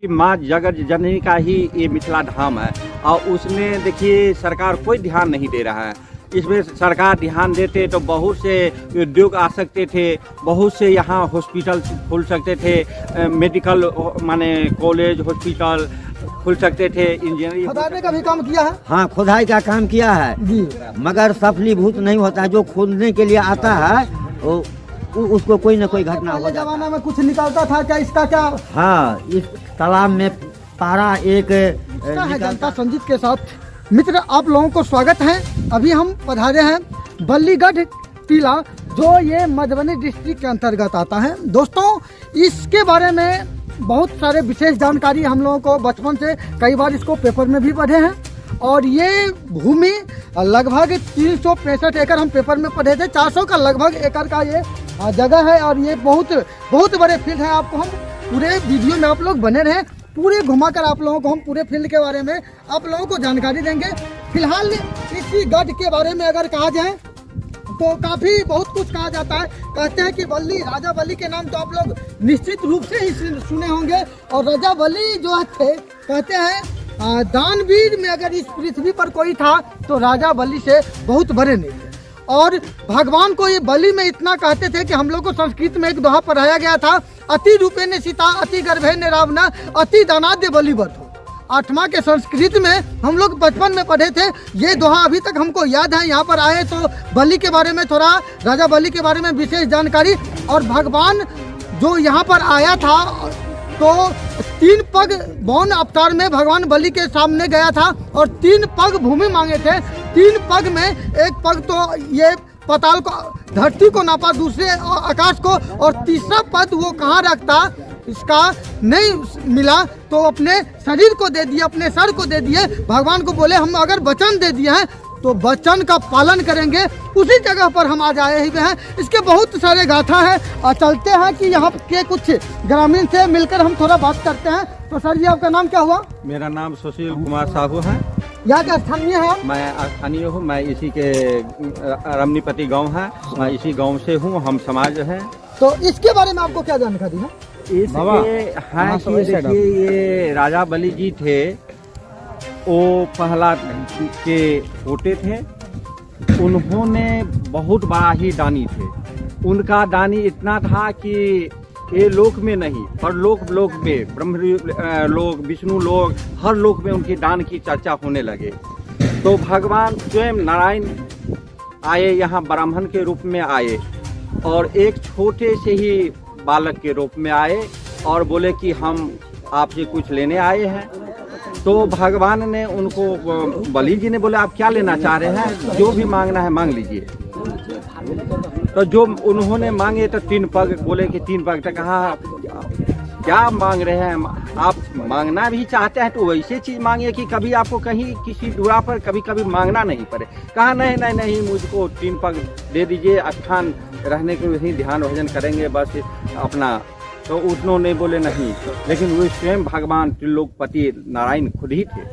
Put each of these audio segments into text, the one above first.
माँ जगत जननी का ही ये मिथिला धाम है और उसमें देखिए सरकार कोई ध्यान नहीं दे रहा है। इसमें सरकार ध्यान देते तो बहुत से उद्योग आ सकते थे, बहुत से यहाँ हॉस्पिटल खुल सकते थे, मेडिकल माने कॉलेज हॉस्पिटल खुल सकते थे, इंजीनियरिंग खुदाई का भी काम किया है। हाँ, खुदाई का काम किया है जी, मगर सफलीभूत नहीं होता है। जो खोदने के लिए आता है वो उसको कोई ना कोई घटना हो पहले जाता जमाना में कुछ निकलता था क्या, इसका क्या है। हाँ, इस तालाब में पारा एक है। जनता संजीत के साथ मित्र आप लोगों को स्वागत है। अभी हम पधारे हैं बल्लीगढ़ टीला, जो ये मधुबनी डिस्ट्रिक्ट के अंतर्गत आता है। दोस्तों, इसके बारे में बहुत सारे विशेष जानकारी हम लोगों को बचपन से कई बार इसको पेपर में भी पढ़े हैं। और ये भूमि लगभग 365 एकड़ हम पेपर में पढ़े थे। 400 का लगभग एकड़ का ये जगह है और ये बहुत बड़े फील्ड है। आपको हम पूरे वीडियो में आप लोग बने रहे, पूरे घुमाकर आप लोगों को हम पूरे फील्ड के बारे में आप लोगों को जानकारी देंगे। फिलहाल इसी गढ़ के बारे में अगर कहा जाए तो काफ़ी बहुत कुछ कहा जाता है। कहते हैं कि बल्ली, राजा बल्ली के नाम तो आप लोग निश्चित रूप से ही सुने होंगे। और राजा बल्ली जो थे, कहते हैं दानवीर में अगर इस पृथ्वी पर कोई था तो राजा बलि से बहुत बड़े नहीं थे। और भगवान को ये बलि में इतना कहते थे कि हम लोग को संस्कृत में एक दोहा पढ़ाया गया था, अति रूपे ने सीता अति गर्भे ने रावणा अति दानाद्य बलिवर्धो। 8वां के संस्कृत में हम लोग बचपन में पढ़े थे। ये दोहा अभी तक हमको याद है। यहाँ पर आए तो बलि के बारे में थोड़ा, राजा बलि के बारे में विशेष जानकारी। और भगवान जो यहाँ पर आया था तो 3 पग बौन अवतार में भगवान बलि के सामने गया था और 3 पग भूमि मांगे थे। 3 पग में एक पग तो ये पाताल को, धरती को नापा, दूसरे आकाश को, और तीसरा पद वो कहाँ रखता इसका नहीं मिला तो अपने शरीर को दे दिए, अपने सर को दे दिए। भगवान को बोले हम अगर वचन दे दिए हैं तो वचन का पालन करेंगे। उसी जगह पर हम आज आए हुए हैं। इसके बहुत सारे गाथा है और चलते हैं कि यहाँ के कुछ ग्रामीण से मिलकर हम थोड़ा बात करते हैं। तो सर जी, आपका नाम क्या हुआ? मेरा नाम सुशील कुमार साहू है। यहाँ के स्थानीय है आप? मैं स्थानीय हूँ, मैं इसी के रमनीपति गांव है, मैं इसी गांव से हूँ, हम समाज है। तो इसके बारे में आपको क्या जानकारी है? इसके है कि देखिए ये राजा बलि जी थे, वो प्रहलाद के पोते थे। उन्होंने बहुत बड़ा ही दानी थे। उनका दानी इतना था कि ये लोक में नहीं पर लोक में, ब्रह्म लोक, विष्णु लोक, हर लोक में उनकी दान की चर्चा होने लगे। तो भगवान स्वयं नारायण आए, यहाँ ब्राह्मण के रूप में आए और एक छोटे से ही बालक के रूप में आए और बोले कि हम आपसे कुछ लेने आए हैं। तो भगवान ने उनको, बलि जी ने बोले आप क्या लेना चाह रहे हैं, जो भी मांगना है मांग लीजिए। तो जो उन्होंने मांगे तो 3 पग, बोले कि 3 पग। तो कहा क्या मांग रहे हैं आप, मांगना भी चाहते हैं तो वैसे चीज मांगिए कि कभी आपको कहीं किसी दूरा पर कभी मांगना नहीं पड़े। कहा नहीं मुझको 3 पग दे दीजिए, स्थान रहने के वहीं ध्यान भजन करेंगे बस अपना। तो उन्होंने बोले नहीं, लेकिन वो स्वयं भगवान त्रिलोकपति नारायण खुद ही थे।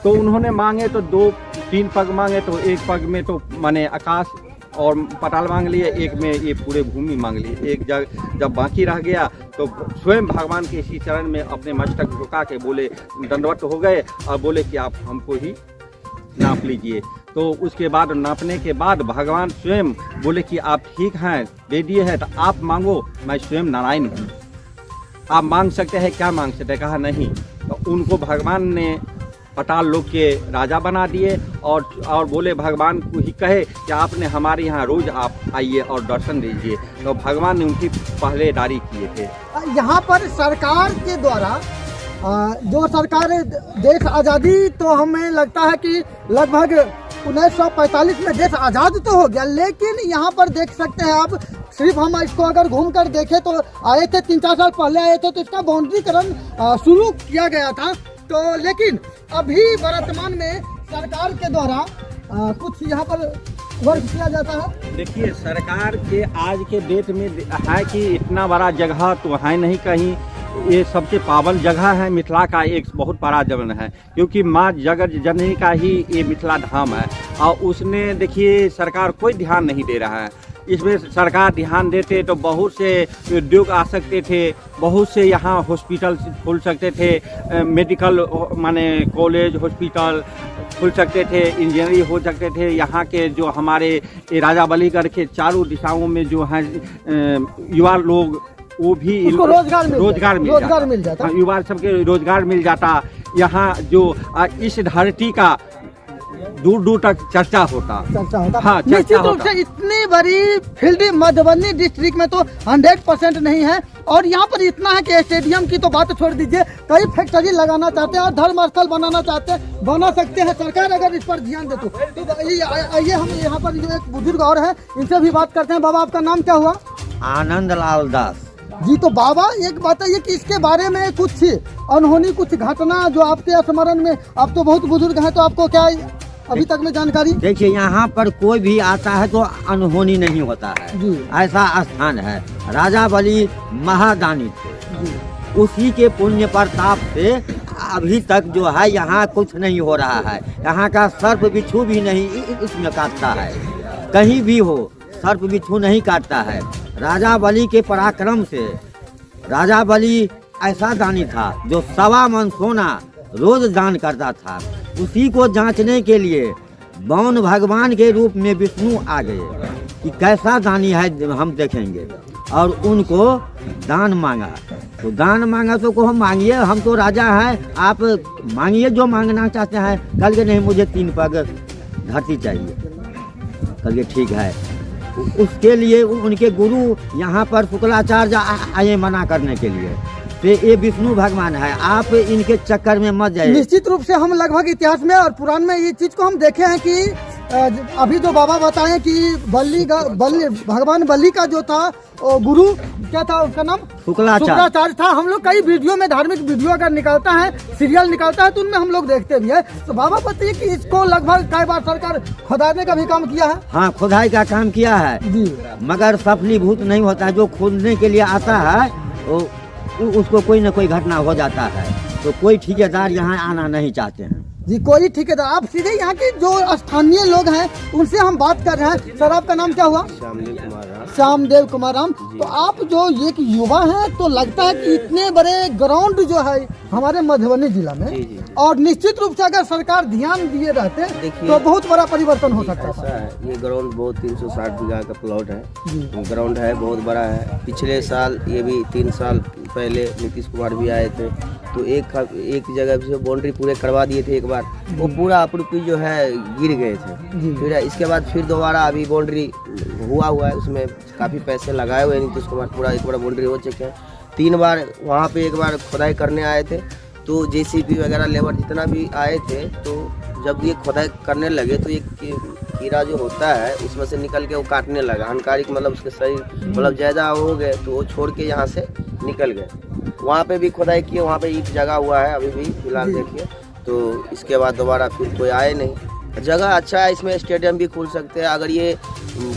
तो उन्होंने मांगे तो 2-3 पग मांगे, तो एक पग में तो माने आकाश और पताल मांग लिए, एक में ये पूरे भूमि मांग लिए। एक जब बाकी रह गया तो स्वयं भगवान के इसी चरण में अपने मस्तक झुका के बोले, दंडवत हो गए और बोले कि आप हमको ही नाप लीजिए। तो उसके बाद नापने के बाद भगवान स्वयं बोले कि आप ठीक हैं, दे दिए हैं, तो आप मांगो, मैं स्वयं नारायण हूँ, आप मांग सकते हैं, क्या मांग सकते हैं। कहा नहीं। तो उनको भगवान ने पताल लोक के राजा बना दिए और बोले भगवान को ही कहे कि आपने हमारे यहाँ रोज आप आइए और दर्शन दीजिए। तो भगवान ने उनकी पहरेदारी किए थे। यहाँ पर सरकार के द्वारा जो सरकार देश आज़ादी, तो हमें लगता है कि लगभग 1945 में देश आज़ाद तो हो गया, लेकिन यहाँ पर देख सकते हैं आप, सिर्फ हम इसको अगर घूम कर देखें तो आए थे 3-4 साल पहले आए थे तो इसका बाउंड्रीकरण शुरू किया गया था। तो लेकिन अभी वर्तमान में सरकार के द्वारा कुछ यहाँ पर वर्क किया जाता है। देखिए सरकार के आज के डेट में है कि इतना बड़ा जगह तो है नहीं कहीं। ये सबसे पावन जगह है, मिथिला का एक बहुत बड़ा जगह है, क्योंकि माँ जगत जननी का ही ये मिथिला धाम है और उसमें देखिए सरकार कोई ध्यान नहीं दे रहा है। इसमें सरकार ध्यान देते तो बहुत से उद्योग आ सकते थे, बहुत से यहाँ हॉस्पिटल खुल सकते थे, मेडिकल माने कॉलेज हॉस्पिटल खुल सकते थे, इंजीनियरिंग हो सकते थे। यहाँ के जो हमारे राजा बलीगढ़ के चारों दिशाओं में जो हैं युवा लोग वो भी उसको रोजगार मिल जाता। हाँ, युवा सबके रोजगार मिल जाता। यहाँ जो इस धरती का दूर दूर तक चर्चा होता। हाँ, निश्चित रूप से इतनी बड़ी फील्ड मधुबनी डिस्ट्रिक्ट में तो 100% नहीं है। और यहाँ पर इतना है कि स्टेडियम की तो बात छोड़ दीजिए, कई फैक्ट्री लगाना चाहते हैं और धर्मस्थल बनाना चाहते हैं, बना सकते हैं सरकार अगर इस पर ध्यान दे तो। आइए हम यहाँ पर एक बुजुर्ग और है, इनसे भी बात करते हैं। बाबा आपका नाम क्या हुआ? आनंद लाल दास जी। तो बाबा एक बताइए कि इसके बारे में कुछ अनहोनी कुछ घटना जो आपके स्मरण में, आप तो बहुत बुजुर्ग हैं तो आपको क्या अभी तक में जानकारी? देखिए, यहाँ पर कोई भी आता है तो अनहोनी नहीं होता है जी। ऐसा स्थान है। राजा बलि महादानी थे, उसी के पुण्य प्रताप से अभी तक जो है यहाँ कुछ नहीं हो रहा है। यहाँ का सर्प बिच्छू भी नहीं इसमें काटता है, कहीं भी हो सर्प बिच्छू नहीं काटता है। राजा बलि के पराक्रम से, राजा बलि ऐसा दानी था जो 1.25 मन सोना रोज दान करता था। उसी को जांचने के लिए बौन भगवान के रूप में विष्णु आ गए कि कैसा दानी है हम देखेंगे, और उनको दान मांगा। तो दान मांगा तो को हम मांगिए, हम तो राजा हैं, आप मांगिए जो मांगना चाहते हैं। कल के नहीं, मुझे 3 पग धरती चाहिए। कल के ठीक है। उसके लिए उनके गुरु यहाँ पर शुक्लाचार्य आए मना करने के लिए। तो ये विष्णु भगवान है, आप इनके चक्कर में मत जाइए। निश्चित रूप से हम लगभग इतिहास में और पुराण में ये चीज को हम देखे हैं कि अभी जो बाबा बताएं कि भगवान बलि का जो था गुरु क्या था, उसका नाम शुक्लाचार्य था। हम लोग कई वीडियो में, धार्मिक वीडियो अगर निकलता है, सीरियल निकलता है तो उनमें हम लोग देखते भी है। तो बाबा बताइए कि इसको लगभग कई बार सरकार खुदाने का भी काम किया है? हाँ, खुदाई का काम किया है जी, मगर सफलीभूत नहीं होता है। जो खोदने के लिए आता है उसको कोई न कोई घटना हो जाता है। तो कोई ठेकेदार यहाँ आना नहीं चाहते हैं जी, कोई ठेकेदार। आप सीधे यहाँ के जो स्थानीय लोग हैं उनसे हम बात कर रहे हैं। सर आपका नाम क्या हुआ? श्यामदेव कुमार राम। तो आप जो एक युवा हैं तो लगता है कि इतने बड़े ग्राउंड जो है हमारे मधुबनी जिला में, और निश्चित रूप से अगर सरकार ध्यान दिए रहते तो बहुत बड़ा परिवर्तन हो सकता था। ये ग्राउंड बहुत 360 बीघा का प्लॉट है, ग्राउंड है, बहुत बड़ा है। पिछले साल, ये भी 3 साल पहले नीतीश कुमार भी आए थे तो एक जगह से बाउंड्री पूरे करवा दिए थे एक बार, वो पूरा अपरूपी जो है गिर गए थे। फिर इसके बाद फिर दोबारा अभी बाउंड्री हुआ है, उसमें काफ़ी पैसे लगाए हुए नीतीश कुमार, पूरा एक बार बाउंड्री हो चुके हैं। 3 बार वहाँ पे एक बार खुदाई करने आए थे तो JCB वगैरह लेबर जितना भी आए थे, तो जब ये खुदाई करने लगे तो एक कीड़ा जो होता है उसमें से निकल के वो काटने लगा, हानिकारक, मतलब उसके शरीर मतलब ज़्यादा हो गए तो वो छोड़ के यहाँ से निकल गए। वहाँ पे भी खुदाई किए, वहाँ पे ईंट जगा हुआ है अभी भी फिलहाल देखिए। तो इसके बाद दोबारा फिर कोई आए नहीं। जगह अच्छा है, इसमें स्टेडियम भी खोल सकते हैं। अगर ये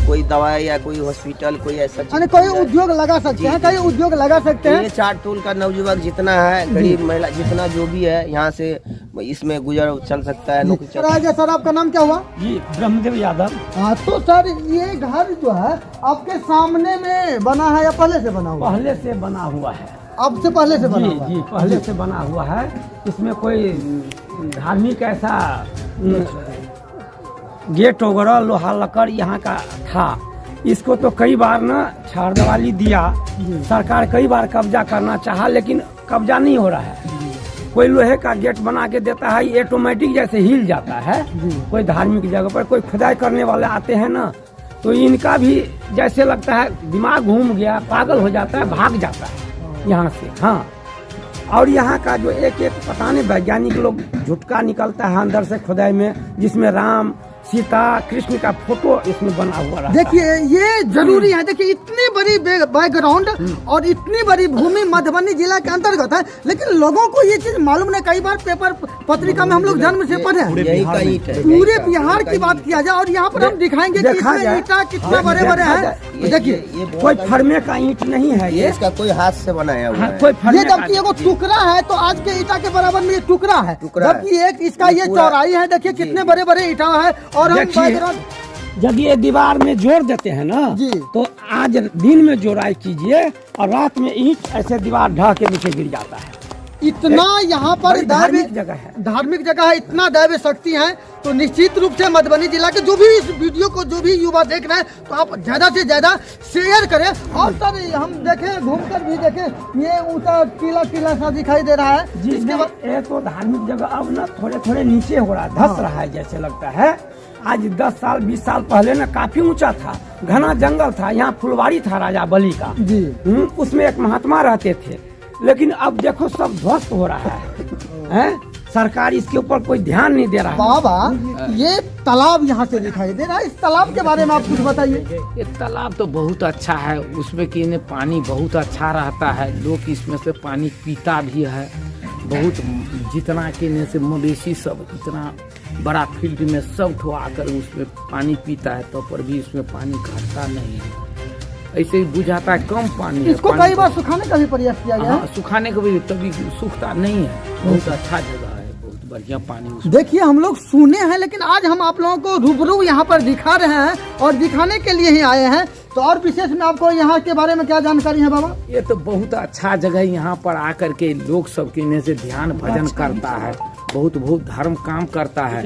कोई दवाई या कोई हॉस्पिटल कोई ऐसा कोई उद्योग लगा सकते हैं, कई उद्योग लगा सकते हैं। ये 4 टोल का नवयुवक जितना है, गरीब महिला जितना जो भी है, यहाँ से इसमें गुजर चल सकता है, नौकरी चल सकता है। सर आपका नाम क्या हुआ? जी, ब्रह्मदेव यादव। हाँ, तो सर ये घर जो है आपके सामने में बना है या पहले से बना हुआ? पहले से बना हुआ है। अब से पहले से बना हुआ? जी, पहले से बना हुआ है। इसमें कोई धार्मिक ऐसा गेट वगैरह लोहा लकड़ यहाँ का था। इसको तो कई बार ना छाड़दवाली दिया, सरकार कई बार कब्जा करना चाहा लेकिन कब्जा नहीं हो रहा है। कोई लोहे का गेट बना के देता है, ये ऑटोमेटिक जैसे हिल जाता है। कोई धार्मिक जगह पर कोई खुदाई करने वाले आते हैं ना, तो इनका भी जैसे लगता है दिमाग घूम गया, पागल हो जाता है, भाग जाता है यहाँ से। हाँ, और यहाँ का जो एक पता नहीं वैज्ञानिक लोग झुटका निकलता है अंदर से खुदाई में, जिसमें राम सीता कृष्ण का फोटो इसमें बना हुआ रहा। देखिए ये जरूरी है। देखिए इतनी बड़ी बैकग्राउंड और इतनी बड़ी भूमि मधुबनी जिला के अंतर्गत है, लेकिन लोगों को ये चीज मालूम नहीं। कई बार पेपर पत्रिका में हम लोग जन्म से पढ़े हैं, पूरे बिहार की बात किया जाए और यहाँ पर हम दिखाएंगे कि इसमें ईंटा कितना बड़े बड़े हैं। देखिए कोई फर्मे का ईंट नहीं है, ये इसका कोई हाथ से बनाया हुआ है। ये जबकि एगो टुकड़ा है तो आज के ईंटा के बराबर में ये टुकड़ा है, जबकि एक इसका ये चौड़ाई है। देखिए कितने बड़े बड़े ईंटा है। और हम जब ये दीवार में जोड़ देते हैं ना जी। तो आज दिन में जोड़ाई कीजिए और रात में ईंट ऐसे दीवार ढह के नीचे गिर जाता है। इतना यहाँ पर बड़ी धार्मिक जगह है। धार्मिक जगह है, इतना दैव शक्ति है। तो निश्चित रूप से मधुबनी जिला के जो भी इस वीडियो को जो भी युवा देख रहे हैं तो आप ज्यादा से ज्यादा शेयर करें। और सर हम देखें, घूमकर भी देखें, ये ऊंचा टीला टीला सा दिखाई दे रहा है। जिसके बाद ये तो धार्मिक जगह अब ना थोड़े थोड़े नीचे हो रहा है, धस रहा है जैसे लगता है। आज 10 साल 20 साल पहले ना काफी ऊंचा था, घना जंगल था, यहाँ फुलवाड़ी था राजा बलि का जी। उसमें एक महात्मा रहते थे। लेकिन अब देखो सब ध्वस्त हो रहा है? सरकार इसके ऊपर कोई ध्यान नहीं दे रहा है। बाबा ये तालाब यहाँ से दिखाई दे रहा है, इस तालाब के बारे में आप कुछ बताइए। ये तालाब तो बहुत अच्छा है, उसमें कि इन्हें पानी बहुत अच्छा रहता है, लोग इसमें से पानी पीता भी है बहुत। जितना कि इन्हें से मवेशी सब इतना बड़ा फील्ड में सब ठो आकर उसमें पानी पीता है, तो पर भी इसमें पानी घटता नहीं है, ऐसे ही बुझाता है कम पानी है। इसको कई बार सुखाने का भी प्रयास किया गया है। हाँ, सुखाने को भी तभी सूखता नहीं है, बहुत अच्छा जगह है, बहुत बढ़िया पानी उसमें। देखिए हम लोग सुने हैं, लेकिन आज हम आप लोगों को रूबरू यहाँ पर दिखा रहे हैं और दिखाने के लिए ही आए हैं। तो और विशेष में आपको यहाँ के बारे में क्या जानकारी है बाबा? ये तो बहुत अच्छा जगह है, यहाँ पर आकर के लोग सबके इन्हें से ध्यान भजन करता है, बहुत धर्म काम करता है,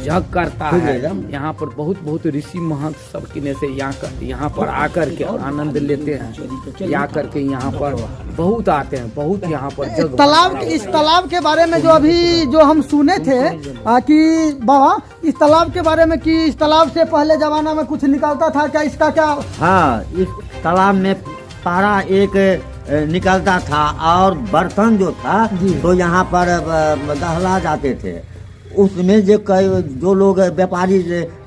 जग करता है। यहाँ पर बहुत ऋषि महंत सब किने से यहाँ पर आकर के आनंद लेते हैं, या करके यहाँ पर बहुत आते हैं, बहुत यहाँ पर जग। तालाब, इस तालाब के बारे में जो अभी जो हम सुने थे कि बाबा इस तालाब के बारे में कि इस तालाब से पहले जमाना में कुछ निकलता था क्या, इसका क्या? हाँ, इस तालाब में पारा एक निकलता था और बर्तन जो था तो यहाँ पर दहला जाते थे। उसमें जो लोग व्यापारी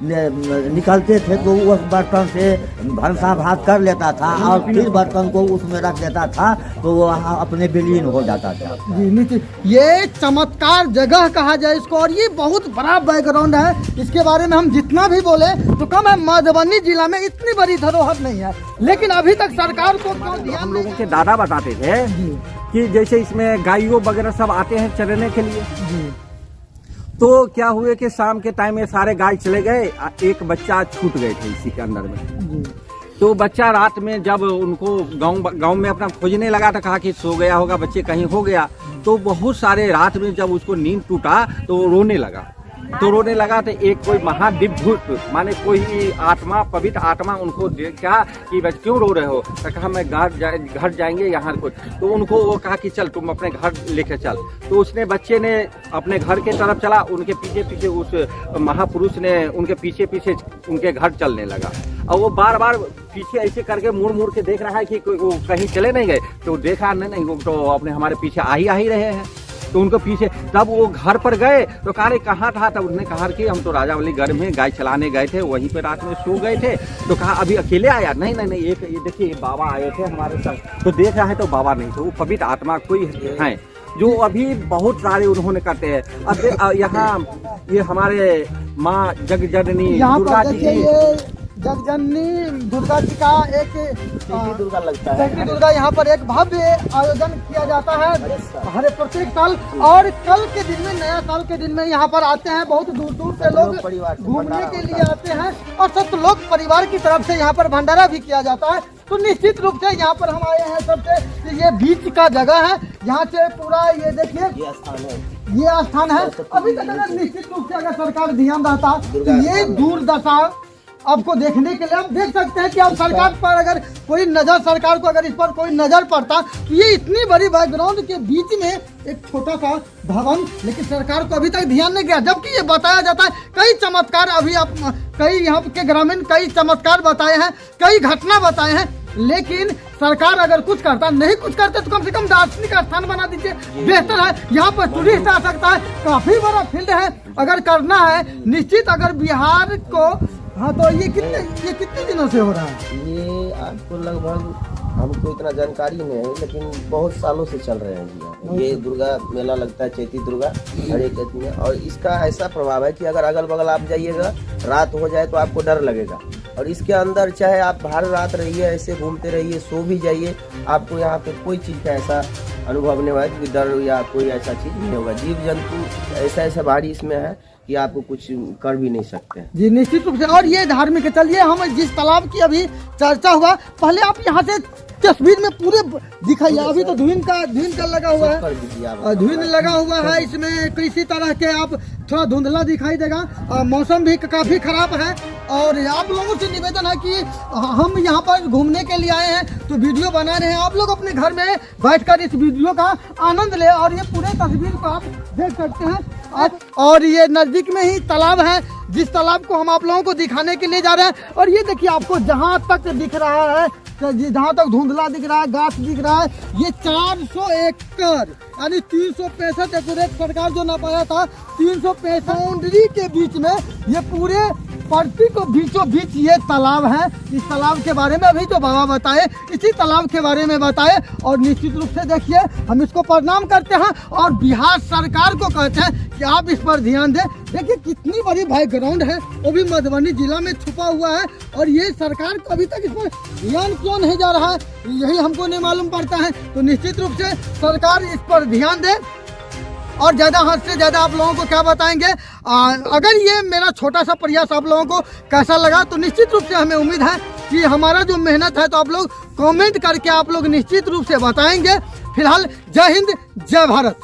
निकलते थे तो उस बर्तन से भंसा भात कर लेता था और फिर बर्तन को उसमें रख देता था तो वो अपने विलीन हो जाता था। जी नीति, ये चमत्कार जगह कहा जाए इसको, और ये बहुत बड़ा बैकग्राउंड है। इसके बारे में हम जितना भी बोले तो कम है। मधुबनी जिला में इतनी बड़ी धरोहर नहीं है, लेकिन अभी तक सरकार को ध्यान हम लोगों के दादा बताते थे कि जैसे इसमें गायों वगैरह सब आते हैं चरने के लिए, तो क्या हुए कि शाम के टाइम में सारे गाय चले गए, एक बच्चा छूट गए थे इसी के अंदर में। तो बच्चा रात में जब उनको गांव में अपना खोजने लगा था, कहा कि सो गया होगा, बच्चे कहीं हो गया। तो बहुत सारे रात में जब उसको नींद टूटा तो रोने लगा। तो एक कोई महादिव्यभूत माने कोई आत्मा, पवित्र आत्मा उनको देखा कि बच्चे क्यों रो रहे हो, तो कहा मैं घर जाएंगे यहाँ कुछ। तो उनको वो कहा कि चल तुम अपने घर लेके चल। तो उसने बच्चे ने अपने घर के तरफ चला, उनके पीछे पीछे उस महापुरुष ने उनके पीछे पीछे उनके घर चलने लगा। और वो बार बार पीछे ऐसे करके मुड़ के देख रहा है कि वो कहीं चले नहीं गए। तो देखा नहीं, वो तो अपने हमारे पीछे आ ही रहे हैं। तो उनको पीछे, तब वो घर पर गए तो कहा रे कहाँ था, तब उसने कहा कि हम तो राजा वाली घर में गाय चलाने गए थे, वहीं पे रात में सो गए थे। तो कहा अभी अकेले आया? नहीं, एक ये देखिए बाबा आए थे हमारे साथ। तो देख रहा है तो बाबा नहीं थे, वो पवित्र आत्मा कोई है जो अभी बहुत सारे उन्होंने करते हैं। अब यहाँ ये हमारे माँ जगजननी दुर्गा जी, जगजननी दुर्गा जी का एक दुर्गा लगता है, दुर्गा यहाँ पर एक भव्य आयोजन किया जाता है हर प्रत्येक साल। और कल के दिन में, नया साल के दिन में यहाँ पर आते हैं, बहुत दूर से लोग घूमने के लिए आते हैं। और सब लोग परिवार की तरफ से यहाँ पर भंडारा भी किया जाता है। तो निश्चित रूप से यहाँ पर हम आए हैं सबसे, ये बीच का जगह है, यहाँ से पूरा ये देखिए ये स्थान है। अभी तक अगर निश्चित रूप से अगर सरकार ध्यान रहता तो ये दुर्दशा आपको देखने के लिए आप देख सकते हैं कि अब सरकार पर अगर कोई नजर, सरकार को अगर इस पर कोई नजर पड़ता तो ये इतनी बड़ी बैकग्राउंड के बीच में एक छोटा सा भवन, लेकिन सरकार को अभी तक ध्यान नहीं गया। जबकि ये बताया जाता है कई चमत्कार, अभी आप कई यहाँ के ग्रामीण कई चमत्कार बताए हैं, कई घटना बताए हैं, लेकिन सरकार अगर कुछ करता, नहीं कुछ करते तो कम से कम दार्शनिक स्थान बना दीजिए, बेहतर है। यहाँ पर टूरिस्ट आ सकता है, काफी बड़ा फील्ड है, अगर करना है निश्चित। अगर बिहार को, हाँ तो ये कितने दिनों से हो रहा है? ये आपको लगभग, हमको इतना जानकारी नहीं है, लेकिन बहुत सालों से चल रहे हैं जी। ये दुर्गा मेला लगता है, चैती दुर्गा हर एक में। और इसका ऐसा प्रभाव है कि अगर अगल बगल आप जाइएगा, रात हो जाए तो आपको डर लगेगा। और इसके अंदर चाहे आप हर रात रहिए, ऐसे घूमते रहिए, सो भी जाइए, आपको यहाँ पे कोई चीज़ का ऐसा अनुभव नहीं हुआ कि डर या कोई ऐसा चीज नहीं होगा। जीव जंतु ऐसा भारी इसमें है कि आपको कुछ कर भी नहीं सकते हैं। जी निश्चित रूप से। और ये धार्मिक है। चलिए हम जिस तालाब की अभी चर्चा हुआ, पहले आप यहाँ से तस्वीर में पूरे दिखाइए। अभी तो धुन का लगा हुआ है, धुन लगा हुआ है इसमें, किसी तरह के आप थोड़ा धुंधला दिखाई देगा। मौसम भी काफी खराब है और आप लोगों से निवेदन है कि हम यहाँ पर घूमने के लिए आए हैं तो वीडियो बना रहे हैं, आप लोग अपने घर में बैठकर इस वीडियो का आनंद ले और ये पूरे तस्वीर को आप देख सकते हैं। और ये नजदीक में ही तालाब है, जिस तालाब को हम आप लोगों को दिखाने के लिए जा रहे हैं। और ये देखिए आपको जहाँ तक दिख रहा है, जहाँ तक धुंधला दिख रहा है, गाछ दिख रहा है, ये 400 एकड़ यानी 365 एकड़ सरकार जो ना पाया था, 365 बाउंड्री के बीच में ये पूरे पड़ती को बीचों बीच ये तालाब है। इस तालाब के बारे में अभी जो बाबा बताए, इसी तालाब के बारे में बताए। और निश्चित रूप से देखिए हम इसको प्रणाम करते हैं और बिहार सरकार को कहते हैं कि आप इस पर ध्यान दें। देखिए कितनी बड़ी भाई ग्राउंड है, वो भी मधुबनी जिला में छुपा हुआ है और ये सरकार को अभी तक इस पर ध्यान क्यों नहीं जा रहा है, यही हमको नहीं मालूम पड़ता है। तो निश्चित रूप से सरकार इस पर ध्यान दे। और ज़्यादा हद से ज़्यादा आप लोगों को क्या बताएंगे, अगर ये मेरा छोटा सा प्रयास आप लोगों को कैसा लगा तो निश्चित रूप से हमें उम्मीद है कि हमारा जो मेहनत है तो आप लोग कमेंट करके आप लोग निश्चित रूप से बताएंगे। फिलहाल जय हिंद, जय भारत।